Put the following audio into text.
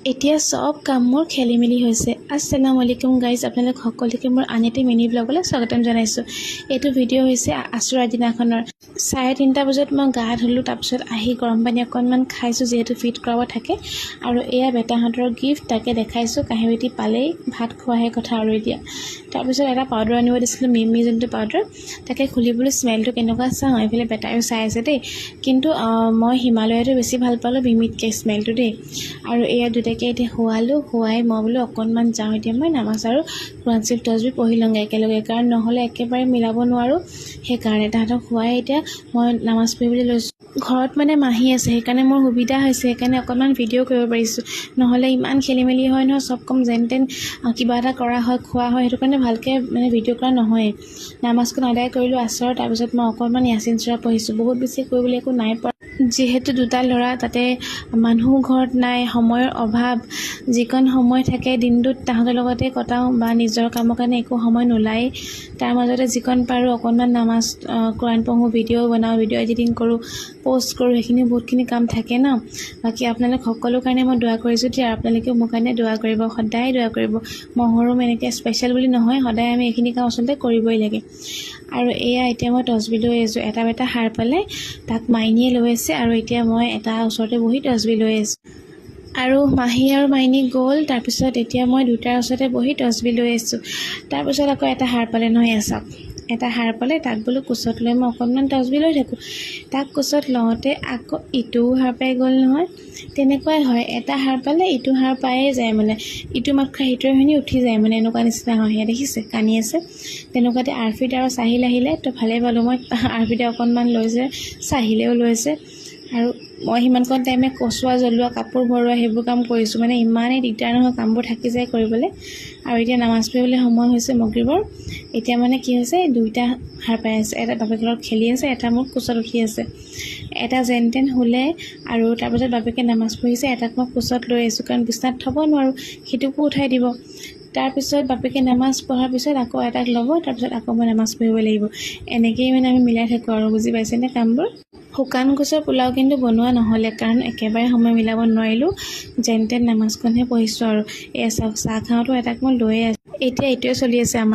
এতিয়া সব কাম মোৰ খেলি মেলি হৈছে। আসসালামু আলাইকুম গাইজ, আপোনালোক সকলোকে মোৰ আন এটা মিনি ব্লগলৈ স্বাগতম জনাইছোঁ। এইটো ভিডিঅ' হৈছে আশুৰাৰ দিনাখনৰ। 3:30 বজাত মই গা ধুলোঁ, তাৰপিছত আহি গৰম পানী অকণমান খাইছোঁ যিহেতু ফিট কৰাব থাকে। আৰু এয়া বেটাহঁতৰ গিফ্ট, তাকে দেখাইছোঁ। কাঁহীবাতি পালেই ভাত খোৱাহে কথা আৰু এতিয়া। তাৰপিছত এটা পাউডাৰ আনিব দিছিলোঁ, মিমি যোনটো পাউডাৰ, তাকে খুলিবলৈ স্মেলটো কেনেকুৱা চাওঁ। এইফালে বেটায়ো চাই আছে দেই, কিন্তু মই হিমালয়টো বেছি ভাল পালোঁ মিমিতকৈ স্মেলটো দেই। আৰু এয়া দুটাকে এতিয়া শুৱালোঁ, শুৱাই মই বোলো অকণমান যাওঁ, এতিয়া মই নামাজ আৰু কোৰাণ শৰীফ তছবিহ পঢ়ি লওঁগৈ একেলগে, কাৰণ নহ'লে একেবাৰে মিলাব নোৱাৰোঁ। সেইকাৰণে তাহাঁতক শুৱাই এতিয়া মই নামাজ পঢ়িবলৈ লৈছোঁ। ঘৰত মানে মাহী আছে, সেইকাৰণে মোৰ সুবিধা হৈছে, সেইকাৰণে অকণমান ভিডিঅ' কৰিব পাৰিছোঁ। নহ'লে ইমান খেলি মেলি হয় নহয়, চব কম যেন তেন কিবা এটা কৰা হয়, খোৱা হয়, সেইটো কাৰণে ভালকৈ মানে ভিডিঅ' কৰা নহয়েই। নামাজখন আদায় কৰিলোঁ আছৰ, তাৰপিছত মই অকণমান ইয়াছিন চূৰা পঢ়িছোঁ। বহুত বেছি কৰিবলৈ একো নাই পৰা, যিহেতু দুটা ল'ৰা, তাতে মানুহ ঘৰত নাই, সময়ৰ অভাৱ। যিকণ সময় থাকে দিনটোত তাহাঁতৰ লগতে কটাওঁ, বা নিজৰ কামৰ কাৰণে একো সময় নোলায়েই। তাৰ মাজতে যিকণ পাৰোঁ অকণমান নামাজ কোৰাণ পঢ়োঁ, ভিডিঅ' বনাওঁ, ভিডিঅ' এডিটিং কৰোঁ, প'ষ্ট কৰোঁ, সেইখিনি বহুতখিনি কাম থাকে ন। বাকী আপোনালোক সকলো কাৰণে মই দোৱা কৰিছোঁ দিয়া, আপোনালোকেও মোৰ কাৰণে দোৱা কৰিব, সদায় দোৱা কৰিব। মহৰম এনেকৈ স্পেচিয়েল বুলি নহয়, সদায় আমি এইখিনি কাম আচলতে কৰিবই লাগে। আৰু এয়া এতিয়া মই তছবিহ লৈ আহিছোঁ। এটা বেটা সাৰ পালে, তাক মাইনীয়ে লৈ আছে, আৰু এতিয়া মই এটা ওচৰতে বহি তছবিহ লৈ আছোঁ। আৰু মাহী আৰু মাইনী গ'ল, তাৰপিছত এতিয়া মই দুটাৰ ওচৰতে বহি তছবিহ লৈ আছোঁ। তাৰপিছত আকৌ এটা সাৰ পালে নহয়, চাওক, এটা সাৰ পালে, তাক বোলো কোচত লৈ মই অকণমান তছবিহ লৈ থাকোঁ। তাক কোচত লওঁতে আকৌ ইটোও সাৰ পাই গ'ল নহয়। তেনেকুৱাই হয়, এটা সাৰ পালে ইটো সাৰ পায়ে যায়, মানে ইটো মাত খাই সিটোৱে শুনি উঠি যায়, মানে এনেকুৱা নিচিনা হয়। সেয়া দেখিছে কানি আছে। তেনেকুৱাতে আৰফিত আৰু চাহিল আহিলে, তো ভালেই পালোঁ মই, আৰফিতে অকণমান লৈছে, চাহিলেও লৈছে। আৰু মই সিমানকণ টাইমে কচুৱা জ্বলোৱা, কাপোৰ ভৰোৱা, সেইবোৰ কাম কৰিছোঁ। মানে ইমানেই দিগদাৰ নহয়, কামবোৰ থাকি যায় কৰিবলৈ। আৰু এতিয়া নামাজ পঢ়িবলৈ সময় হৈছে মগৰিবৰ। এতিয়া মানে কি হৈছে, দুইটা সাৰ পাই আছে, এটা বাপেকৰ লগত খেলি আছে, এটা মোৰ কোচত উঠি আছে। এটা যেন তেন শুলে, আৰু তাৰপিছত বাপেকে নামাজ পঢ়িছে, এটাক মই কোচত লৈ আহিছোঁ, কাৰণ বিচনাত থ'ব নোৱাৰোঁ, সিটোকো উঠাই দিব। তাৰপিছত বাপেকে নামাজ পঢ়াৰ পিছত আকৌ এটাক ল'ব, তাৰপিছত আকৌ মই নামাজ পঢ়িব লাগিব। এনেকৈয়ে মানে আমি মিলাই থাকোঁ আৰু, বুজি পাইছেনে কামবোৰ। শুকান গছৰ পোলাও কিন্তু বনোৱা নহ'লে, কাৰণ একেবাৰে সময় মিলাব নোৱাৰিলোঁ। যেন তেন নামাজখনহে পঢ়িছোঁ আৰু। চাহ খাওঁতেও এটাক মই লৈয়ে আছোঁ। এতিয়া এইটোৱে চলি আছে আমাৰ।